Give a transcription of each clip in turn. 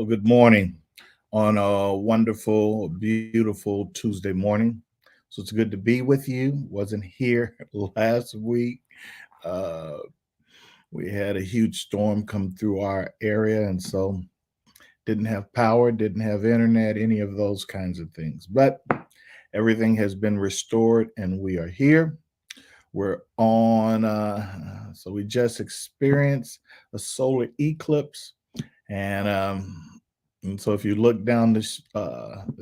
Well, good morning on a wonderful, beautiful Tuesday morning. So it's good to be with you. Wasn't here last week. Uh, we had a huge storm come through our area, and so didn't have power, didn't have internet, any of those kinds of things. But everything has been restored, and we are here. We're on. So we just experienced a solar eclipse. And so if you look down the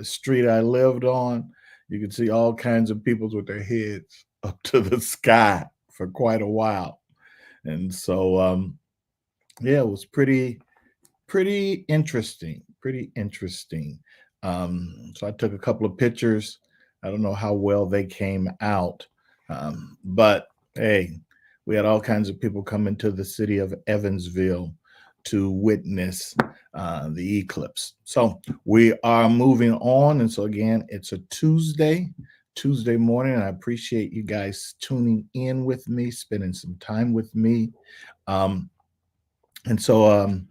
street I lived on, you could see all kinds of people with their heads up to the sky for quite a while. And so, yeah, it was pretty interesting, pretty interesting. So I took a couple of pictures. I don't know how well they came out, but hey, we had all kinds of people come into the city of Evansville to witness the eclipse. So we are moving on, and so again, it's a Tuesday morning. And I appreciate you guys tuning in with me, spending some time with me. Um, and so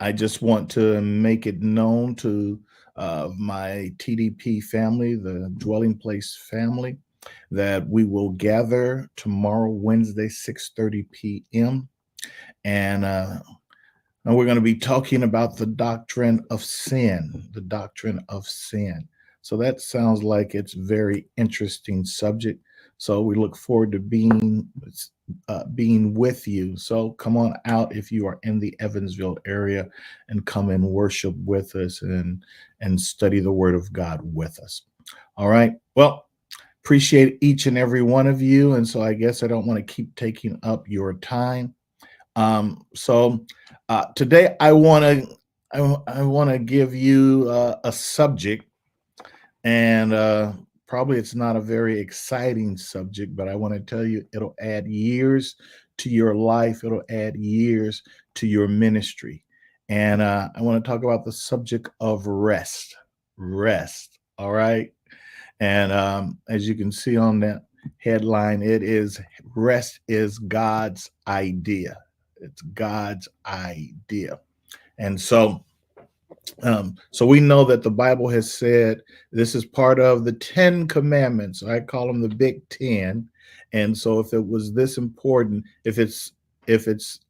I just want to make it known to my TDP family, the Dwelling Place family, that we will gather tomorrow, Wednesday, 6:30 p.m. And we're going to be talking about the doctrine of sin, the doctrine of sin. So that sounds like it's very interesting subject. So we look forward to being with you. So come on out if you are in the Evansville area and come and worship with us and study the Word of God with us. All right. Well, appreciate each and every one of you. And so I guess I don't want to keep taking up your time. So today I want to give you a subject, and probably it's not a very exciting subject, but I want to tell you it'll add years to your life. It'll add years to your ministry, and I want to talk about the subject of rest. Rest. All right, and as you can see on that headline, it is rest is God's idea. It's God's idea. And so we know that the Bible has said this is part of the 10 commandments. I call them the big 10. And so if it was this important, if it's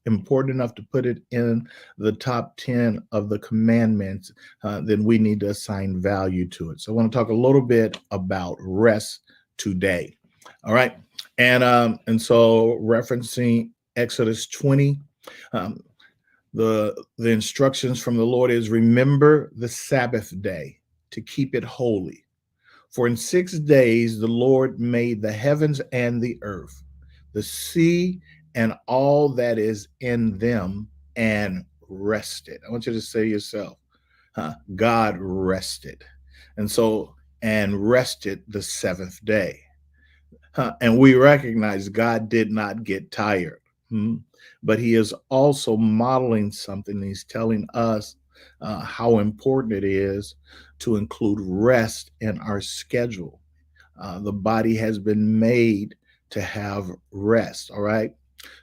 important enough to put it in the top 10 of the commandments, then we need to assign value to it. So I want to talk a little bit about rest today. All right. And so referencing Exodus 20, um, the instructions from the Lord is remember the Sabbath day to keep it holy. For in 6 days the Lord made the heavens and the earth, the sea and all that is in them, and rested. I want you to say yourself, God rested. And so, and rested the seventh day. And we recognize God did not get tired. Hmm? But he is also modeling something. He's telling us how important it is to include rest in our schedule. The body has been made to have rest. All right.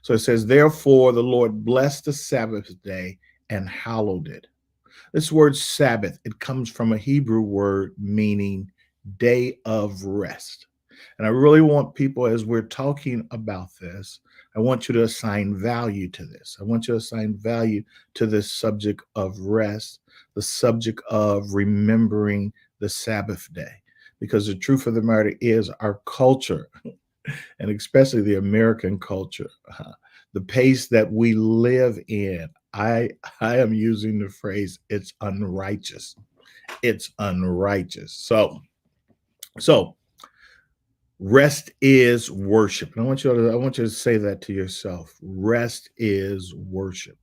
So it says, therefore, the Lord blessed the Sabbath day and hallowed it. This word Sabbath, it comes from a Hebrew word meaning day of rest. And I really want people, as we're talking about this, I want you to assign value to this. I want you to assign value to this subject of rest, the subject of remembering the Sabbath day. Because the truth of the matter is, our culture, and especially the American culture, the pace that we live in, I am using the phrase, it's unrighteous. It's unrighteous. So rest is worship. And I want you to say that to yourself. Rest is worship.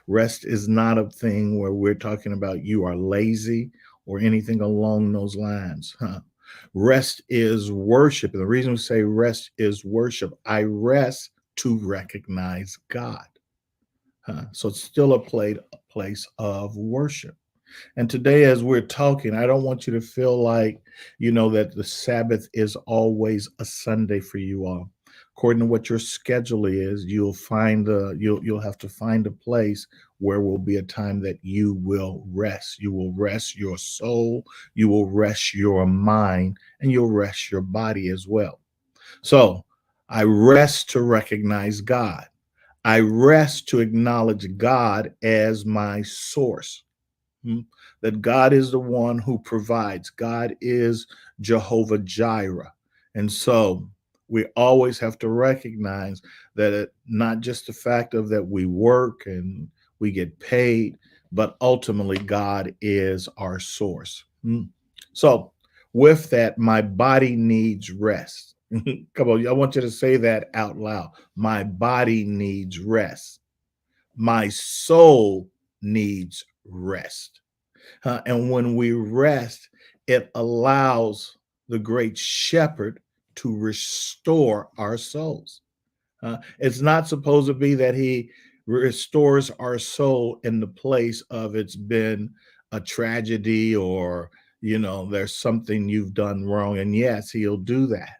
Rest is not a thing where we're talking about you are lazy or anything along those lines. Rest is worship. And the reason we say rest is worship, I rest to recognize God. So it's still a place of worship. And today, as we're talking, I don't want you to feel like, that the Sabbath is always a Sunday for you all. according to what your schedule is, you'll have to find a place where will be a time that you will rest. You will rest your soul, you will rest your mind, and you'll rest your body as well. So I rest to recognize God. I rest to acknowledge God as my source. Mm, that God is the one who provides. God is Jehovah Jireh. And so we always have to recognize that not just the fact of that we work and we get paid, but ultimately God is our source. Mm. So with that, my body needs rest. Come on, I want you to say that out loud. My body needs rest. My soul needs rest. And when we rest, it allows the great shepherd to restore our souls. It's not supposed to be that he restores our soul in the place of it's been a tragedy or, there's something you've done wrong. And yes, he'll do that.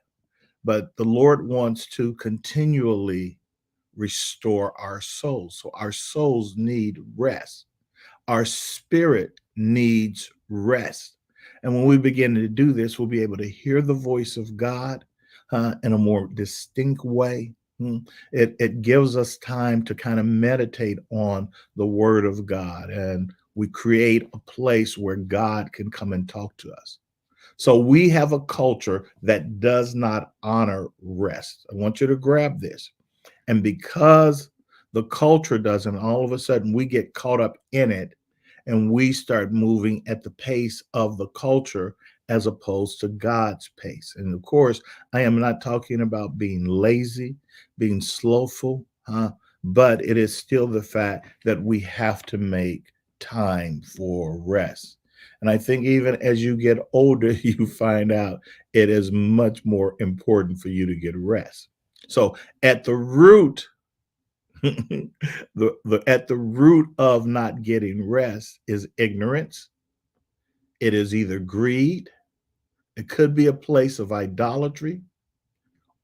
But the Lord wants to continually restore our souls. So our souls need rest. Our spirit needs rest. And when we begin to do this, we'll be able to hear the voice of God in a more distinct way. It gives us time to kind of meditate on the word of God, and we create a place where God can come and talk to us. So we have a culture that does not honor rest. I want you to grab this. And because the culture doesn't, all of a sudden we get caught up in it and we start moving at the pace of the culture as opposed to God's pace. And of course, I am not talking about being lazy, being slowful, but it is still the fact that we have to make time for rest. And I think even as you get older, you find out it is much more important for you to get rest. So at the root, at the root of not getting rest is ignorance. It is either greed, it could be a place of idolatry,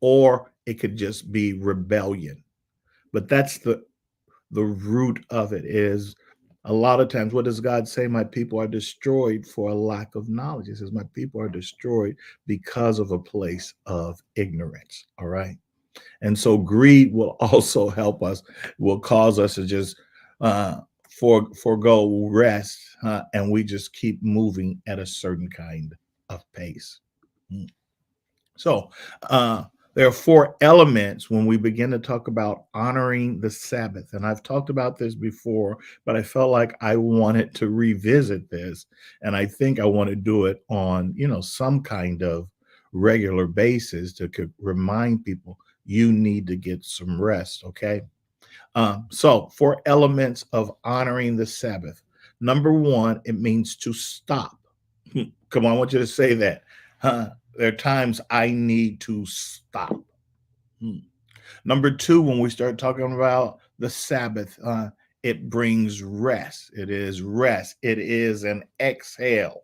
or it could just be rebellion. But that's the root of it is a lot of times what does God say? My people are destroyed for a lack of knowledge. He says, my people are destroyed because of a place of ignorance. All right. And so greed will also help us, will cause us to just forego rest, and we just keep moving at a certain kind of pace. Mm. So there are four elements when we begin to talk about honoring the Sabbath. And I've talked about this before, but I felt like I wanted to revisit this. And I think I want to do it on, some kind of regular basis to remind people you need to get some rest. Okay. So, four elements of honoring the Sabbath. Number one, it means to stop. Come on, I want you to say that. There are times I need to stop. Hmm. Number two, when we start talking about the Sabbath, it brings rest. It is rest. It is an exhale,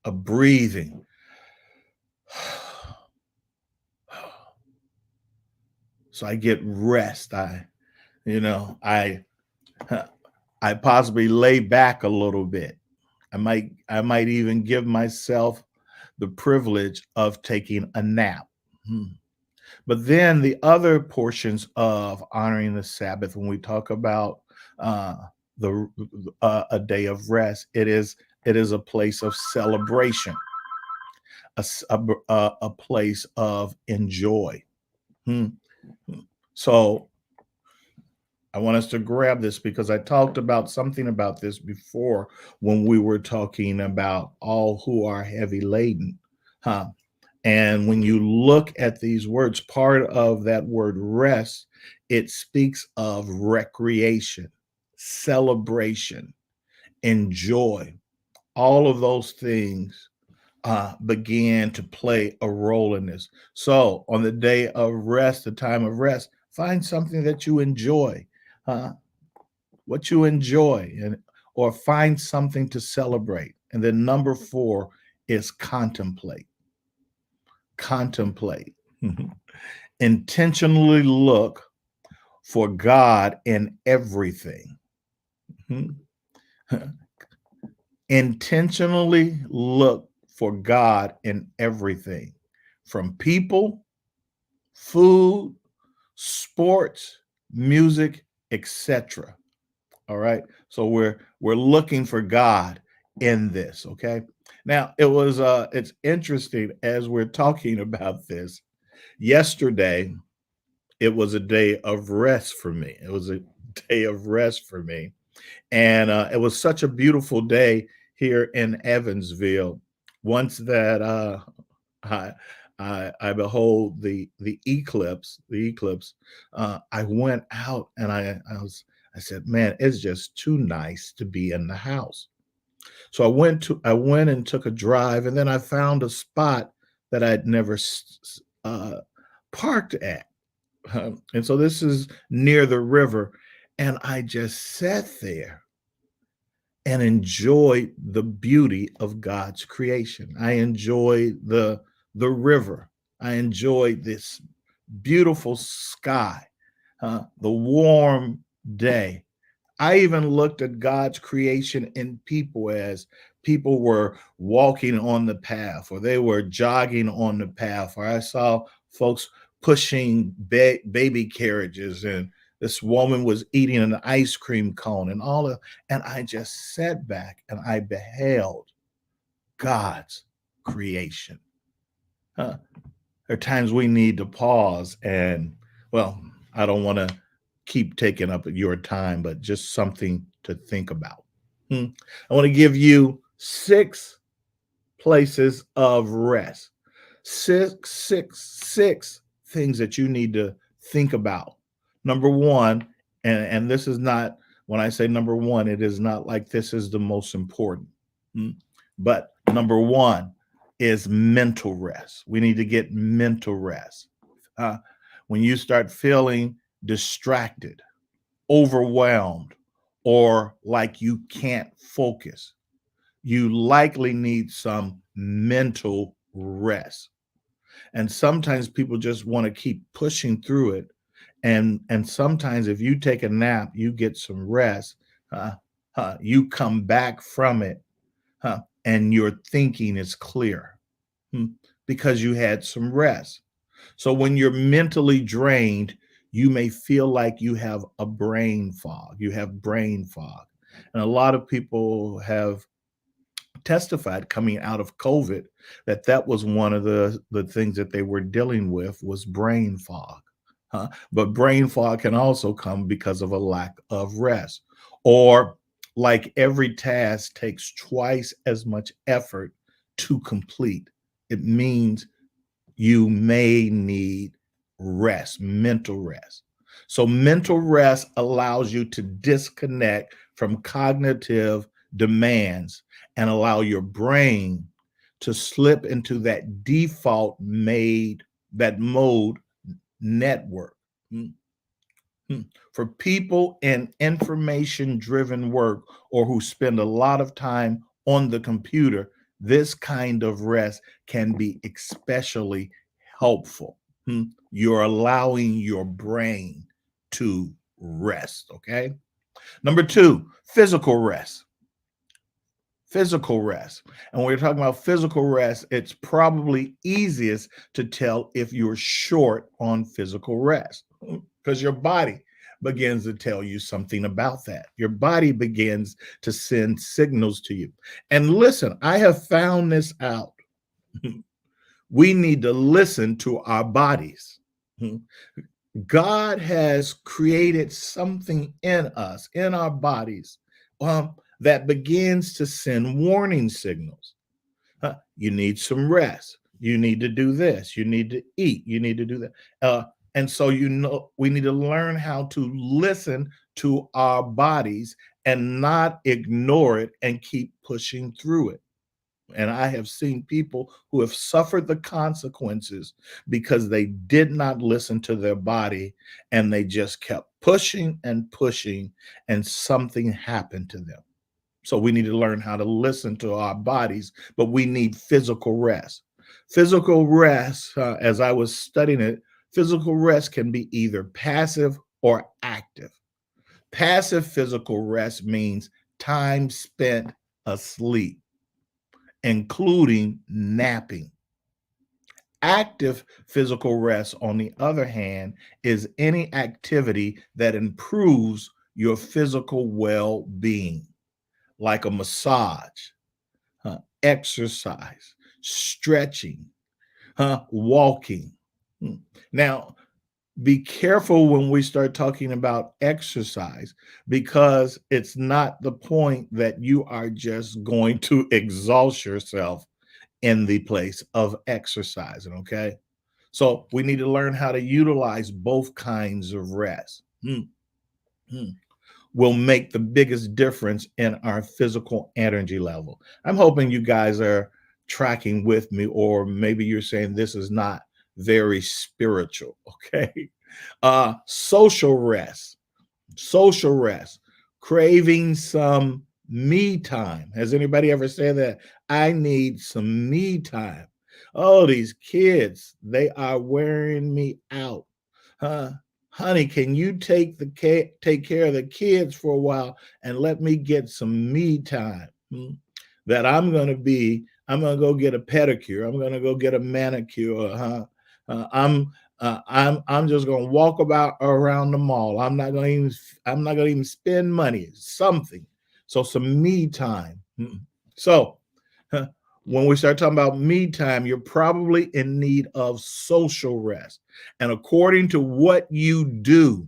a breathing. So I get rest. You know, I I possibly lay back a little bit. I might even give myself the privilege of taking a nap. Hmm. But then the other portions of honoring the Sabbath, when we talk about uh, the a day of rest, it is a place of celebration, a place of enjoy. Hmm. So I want us to grab this because I talked about something about this before when we were talking about all who are heavy laden. Huh? And when you look at these words, part of that word rest, it speaks of recreation, celebration, enjoy. All of those things began to play a role in this. So, on the day of rest, the time of rest, find something that you enjoy, uh, what you enjoy, and or find something to celebrate. And then number four is contemplate. Contemplate. Intentionally look for God in everything. Mhm. Intentionally look for God in everything, from people, food, sports, music, etc. All right. So we're looking for God in this. Okay. Now it's interesting as we're talking about this. Yesterday, it was a day of rest for me. It was a day of rest for me. And it was such a beautiful day here in Evansville. Once that I, I behold the eclipse, I went out and I said, man, it's just too nice to be in the house. So I went and took a drive, and then I found a spot that I'd never parked at. And so this is near the river, and I just sat there and enjoy the beauty of God's creation. I enjoy the river. I enjoy this beautiful sky, the warm day. I even looked at God's creation in people as people were walking on the path or they were jogging on the path, or I saw folks pushing baby carriages, and this woman was eating an ice cream cone and all of, and I just sat back and I beheld God's creation. Huh. There are times we need to pause and, well, I don't want to keep taking up your time, but just something to think about. Hmm. I want to give you 6 places of rest. Six things that you need to think about. Number one, and this is not, when I say number one, it is not like this is the most important. Hmm. But number one is mental rest. We need to get mental rest. Uh, when you start feeling distracted, overwhelmed, or like you can't focus, you likely need some mental rest. And sometimes people just want to keep pushing through it. And sometimes if you take a nap, you get some rest, you come back from it, and your thinking is clear, hmm, because you had some rest. So when you're mentally drained, you may feel like you have a brain fog. You have brain fog. And a lot of people have testified coming out of COVID that that was one of the things that they were dealing with was brain fog. But brain fog can also come because of a lack of rest, or like every task takes twice as much effort to complete. It means you may need rest, mental rest. So, mental rest allows you to disconnect from cognitive demands and allow your brain to slip into that that mode network. Mm, mm. For people in information driven work or who spend a lot of time on the computer, this kind of rest can be especially helpful. You're allowing your brain to rest. Okay. Number two, physical rest. Physical rest. And when we're talking about physical rest, it's probably easiest to tell if you're short on physical rest because your body begins to tell you something about that. Your body begins to send signals to you. And listen, I have found this out. We need to listen to our bodies. God has created something in us, in our bodies, that begins to send warning signals. You need some rest. You need to do this. You need to eat. You need to do that. And so, we need to learn how to listen to our bodies and not ignore it and keep pushing through it. And I have seen people who have suffered the consequences because they did not listen to their body and they just kept pushing and pushing, and something happened to them. So we need to learn how to listen to our bodies, but we need physical rest. Physical rest, as I was studying it, Physical rest can be either passive or active. Passive physical rest means time spent asleep, including napping. Active physical rest, on the other hand, is any activity that improves your physical well being, like a massage, exercise, stretching, walking. Hmm. Now, be careful when we start talking about exercise because it's not the point that you are just going to exhaust yourself in the place of exercising. Okay. So we need to learn how to utilize both kinds of rest. Will make the biggest difference in our physical energy level. I'm hoping you guys are tracking with me, or maybe you're saying this is not very spiritual. Okay. Social rest, social rest, craving some me time. Has anybody ever said that? I need some me time. Oh, these kids, they are wearing me out. Huh? Honey, can you take care of the kids for a while and let me get some me time? That I'm gonna go get a pedicure. I'm gonna go get a manicure. I'm just gonna walk about around the mall. I'm not gonna even spend money. Something. So some me time. So when we start talking about me time, you're probably in need of social rest. And according to what you do,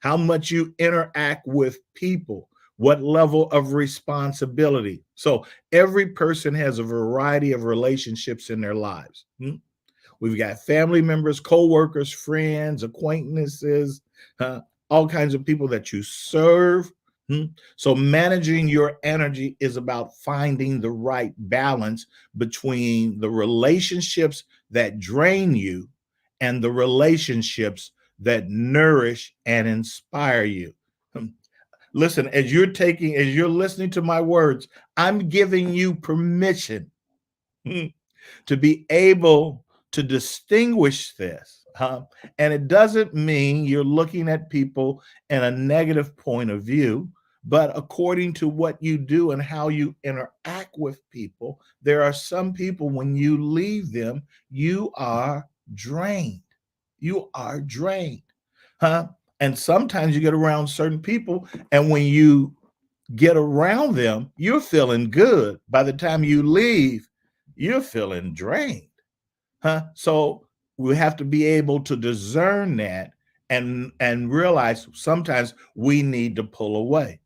how much you interact with people, what level of responsibility. So every person has a variety of relationships in their lives. We've got family members, co-workers, friends, acquaintances, all kinds of people that you serve. So managing your energy is about finding the right balance between the relationships that drain you and the relationships that nourish and inspire you. Hmm. Listen, as you're listening to my words, I'm giving you permission to be able to distinguish this. And it doesn't mean you're looking at people in a negative point of view, but according to what you do and how you interact with people, there are some people, when you leave them, you are drained. You are drained. Huh? And sometimes you get around certain people, and when you get around them, you're feeling good. By the time you leave, you're feeling drained. So we have to be able to discern that and realize sometimes we need to pull away.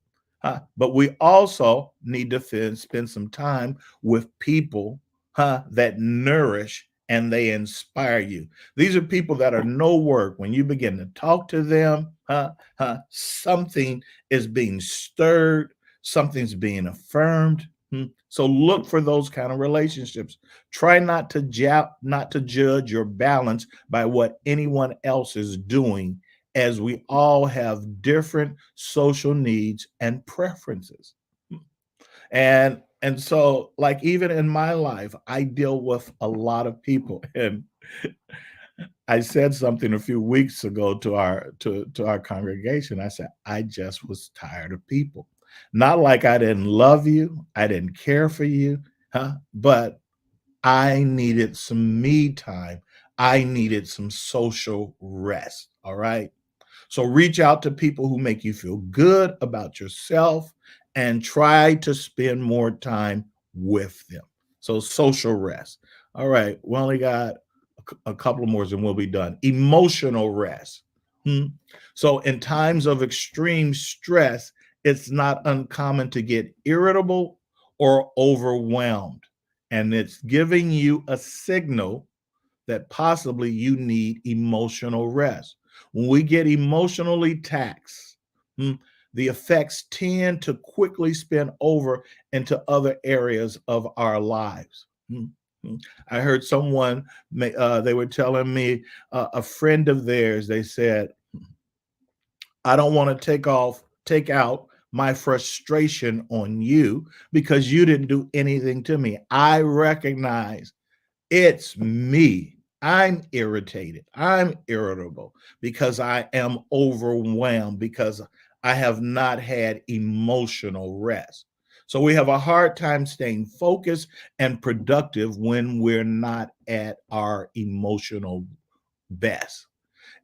But we also need to spend some time with people that nourish and they inspire you. These are people that are no work. When you begin to talk to them, something is being stirred, something's being affirmed. So look for those kind of relationships. Try not to judge your balance by what anyone else is doing, as we all have different social needs and preferences. And so, like, even in my life, I deal with a lot of people. And I said something a few weeks ago to our congregation. I said, I just was tired of people. Not like I didn't love you, I didn't care for you, but I needed some me time. I needed some social rest. All right. So reach out to people who make you feel good about yourself and try to spend more time with them. So social rest. All right. We only got a couple more and we'll be done. Emotional rest. Hmm. So in times of extreme stress, it's not uncommon to get irritable or overwhelmed. And it's giving you a signal that possibly you need emotional rest. When we get emotionally taxed, the effects tend to quickly spin over into other areas of our lives. I heard someone, they were telling me, a friend of theirs, they said, I don't want to take out my frustration on you because you didn't do anything to me. I recognize it's me. I'm irritated. I'm irritable because I am overwhelmed because I have not had emotional rest. So we have a hard time staying focused and productive when we're not at our emotional best.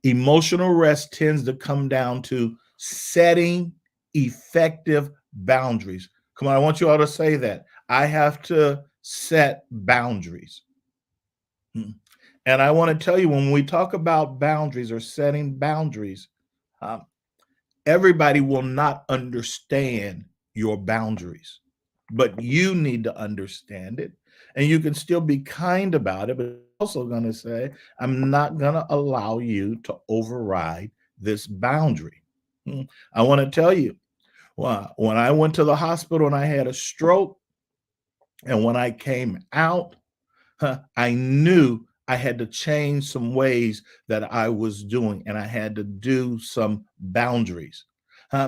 Emotional rest tends to come down to setting effective boundaries. Come on, I want you all to say that. I have to set boundaries. Mm. And I want to tell you, when we talk about boundaries or setting boundaries, um, everybody will not understand your boundaries, but you need to understand it. And you can still be kind about it, but also going to say, I'm not going to allow you to override this boundary. Mm. I want to tell you, when I went to the hospital and I had a stroke, and when I came out, I knew I had to change some ways that I was doing, and I had to do some boundaries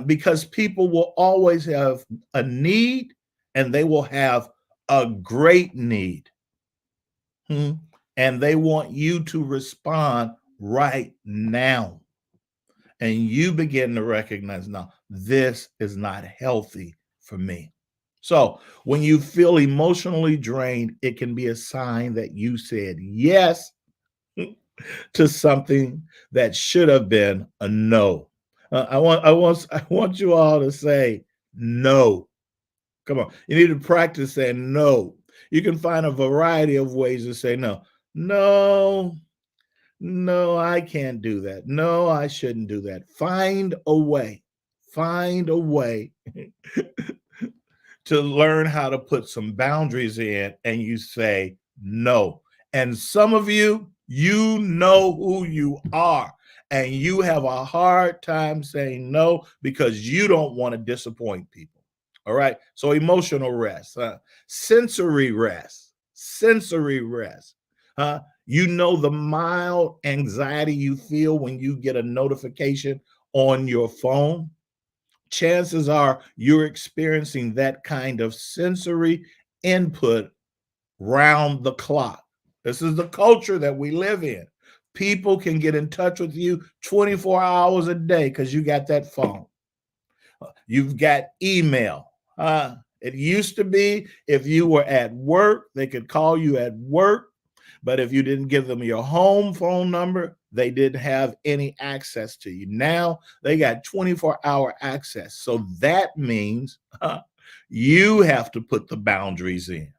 because people will always have a need and they will have a great need. Hmm. And they want you to respond right now. And you begin to recognize, no, this is not healthy for me. So when you feel emotionally drained, it can be a sign that you said yes to something that should have been a no. I want you all to say no. Come on, you need to practice saying no. You can find a variety of ways to say no. No, no, I can't do that. No, I shouldn't do that. Find a way. Find a way to learn how to put some boundaries in, and you say no. And some of you, you know who you are, and you have a hard time saying no because you don't want to disappoint people. All right. So emotional rest, sensory rest, sensory rest. You know the mild anxiety you feel when you get a notification on your phone. Chances are you're experiencing that kind of sensory input round the clock. This is the culture that we live in. People can get in touch with you 24 hours a day because you got that phone. You've got email. It used to be if you were at work, they could call you at work. But if you didn't give them your home phone number, they didn't have any access to you. Now they got 24-hour access. So that means you have to put the boundaries in.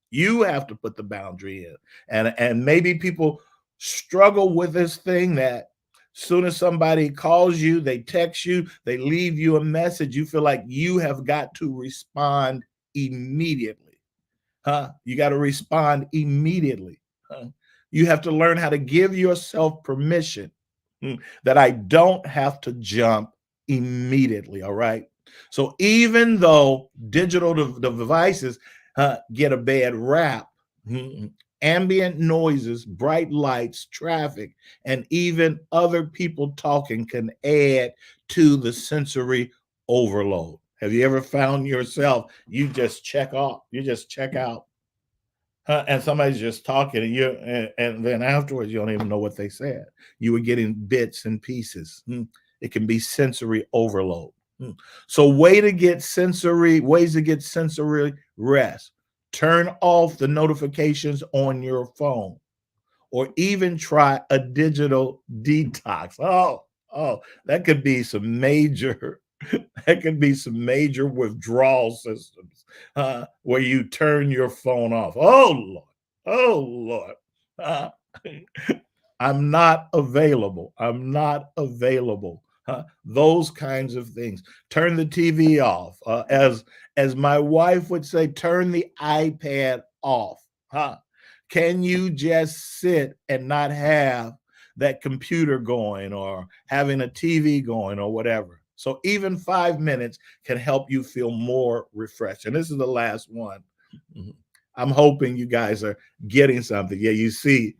You have to put the boundary in. And maybe people struggle with this thing that soon as somebody calls you, they text you, they leave you a message, you feel like you have got to respond immediately. You got to respond immediately. You have to learn how to give yourself permission that I don't have to jump immediately. All right. So even though digital devices get a bad rap, ambient noises, bright lights, traffic, and even other people talking can add to the sensory overload. Have you ever found yourself, you just check out, and somebody's just talking, and then afterwards you don't even know what they said. You were getting bits and pieces. It can be sensory overload. So ways to get sensory rest. Turn off the notifications on your phone, or even try a digital detox. That could be some major that could be some major withdrawal systems where you turn your phone off. Oh Lord, uh, I'm not available. I'm not available. Those kinds of things. Turn the TV off. As my wife would say, turn the iPad off. Can you just sit and not have that computer going or having a TV going or whatever? So even 5 minutes can help you feel more refreshed. And this is the last one. Mhm. I'm hoping you guys are getting something. Yeah, you see.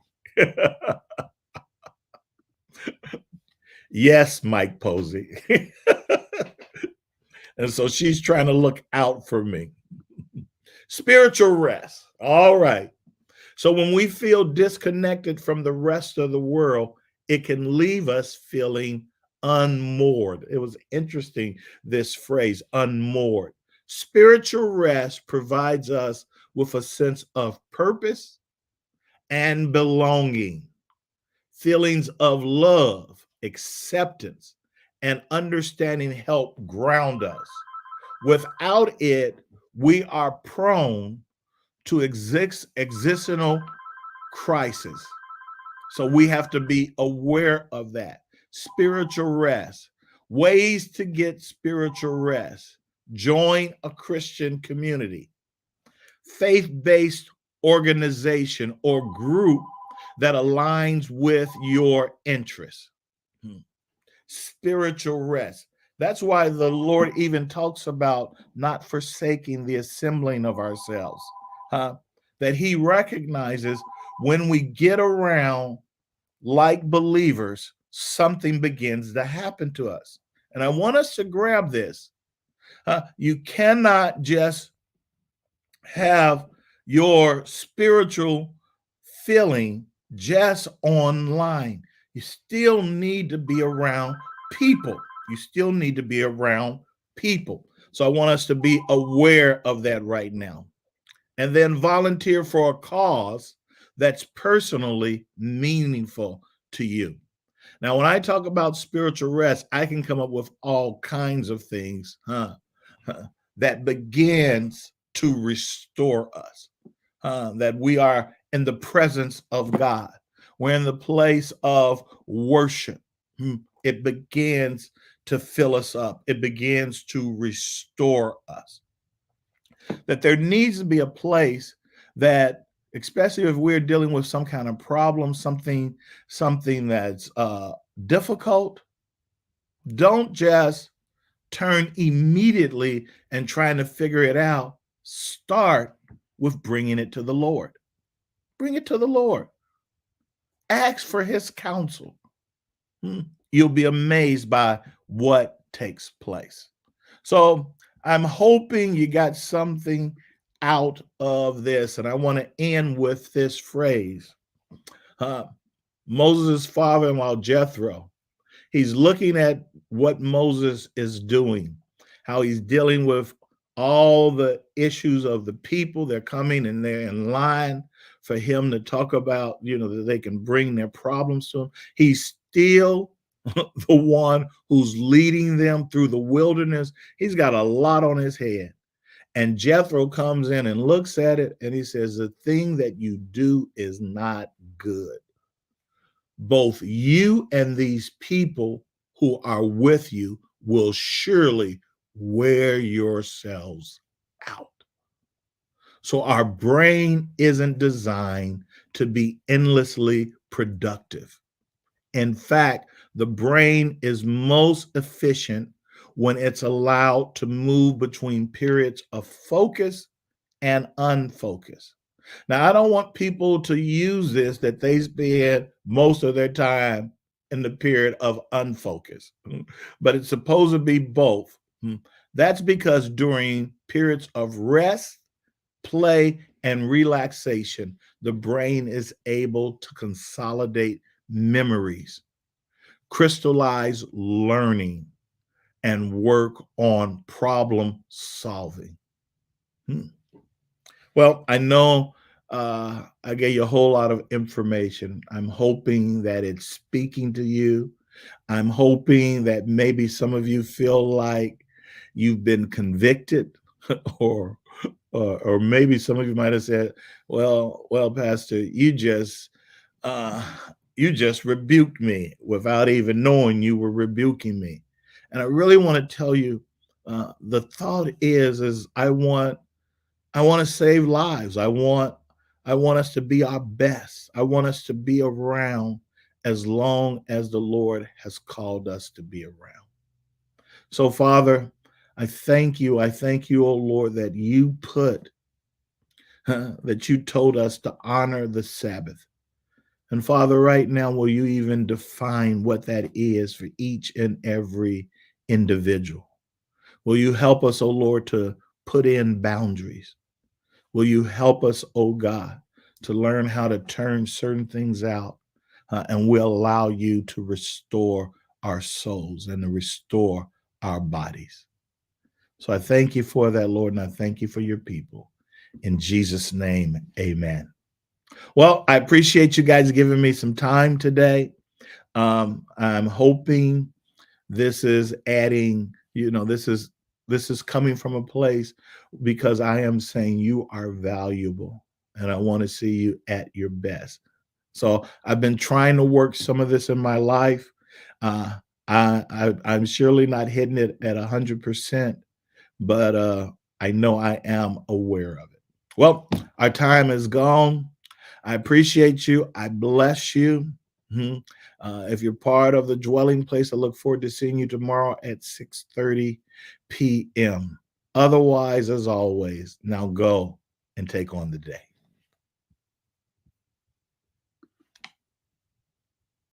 Yes, Mike Posey. And so she's trying to look out for me. Spiritual rest. All right. So when we feel disconnected from the rest of the world, it can leave us feeling unmoored. It was interesting, this phrase, unmoored. Spiritual rest provides us with a sense of purpose and belonging. Feelings of love, acceptance, and understanding help ground us. Without it, we are prone to existential crisis. So we have to be aware of that. Spiritual rest. Ways to get spiritual rest. Join a Christian community, faith-based organization or group that aligns with your interests. Spiritual rest. That's why the Lord even talks about not forsaking the assembling of ourselves. That he recognizes when we get around like believers, something begins to happen to us. And I want us to grab this. You cannot just have your spiritual feeling just online. You still need to be around people. You still need to be around people. So I want us to be aware of that right now. And then volunteer for a cause that's personally meaningful to you. Now, when I talk about spiritual rest, I can come up with all kinds of things that begins to restore us, that we are in the presence of God. We're in the place of worship. It begins to fill us up. It begins to restore us. That there needs to be a place that, especially if we're dealing with some kind of problem, something that's difficult, don't just turn immediately and trying to figure it out. Start with bringing it to the Lord. Bring it to the Lord. Ask for his counsel. You'll be amazed by what takes place. So I'm hoping you got something out of this. And I want to end with this phrase. Moses' father-in-law, Jethro, he's looking at what Moses is doing, how he's dealing with all the issues of the people. They're coming and they're in line for him to talk about, that they can bring their problems to him. He's still the one who's leading them through the wilderness. He's got a lot on his head. And Jethro comes in and looks at it and he says, the thing that you do is not good. Both you and these people who are with you will surely wear yourselves out. So our brain isn't designed to be endlessly productive. In fact, the brain is most efficient when it's allowed to move between periods of focus and unfocus. Now, I don't want people to use this that they spend most of their time in the period of unfocus, but it's supposed to be both. That's because during periods of rest, play, and relaxation, the brain is able to consolidate memories, crystallize learning, and work on problem solving. Well, I know I gave you a whole lot of information. I'm hoping that it's speaking to you. I'm hoping that maybe some of you feel like you've been convicted or maybe some of you might have said, well, Pastor, you just rebuked me without even knowing you were rebuking me. And I really want to tell you, the thought is I want to save lives. I want us to be our best. I want us to be around as long as the Lord has called us to be around. So, Father, I thank you. I thank you, oh Lord, that you told us to honor the Sabbath. And Father, right now, will you even define what that is for each and every individual? Will you help us, oh Lord, to put in boundaries? Will you help us, oh God, to learn how to turn certain things out, and we'll allow you to restore our souls and to restore our bodies. So I thank you for that, Lord, and I thank you for your people. In Jesus' name, amen. Well, I appreciate you guys giving me some time today. I'm hoping this is adding, this is coming from a place because I am saying you are valuable and I want to see you at your best. So I've been trying to work some of this in my life. Uh, I'm surely not hitting it at 100%, but I know I am aware of it. Well, our time is gone. I appreciate you. I bless you. Mhm. If you're part of the dwelling place, I look forward to seeing you tomorrow at 6:30 p.m. Otherwise, as always, now go and take on the day.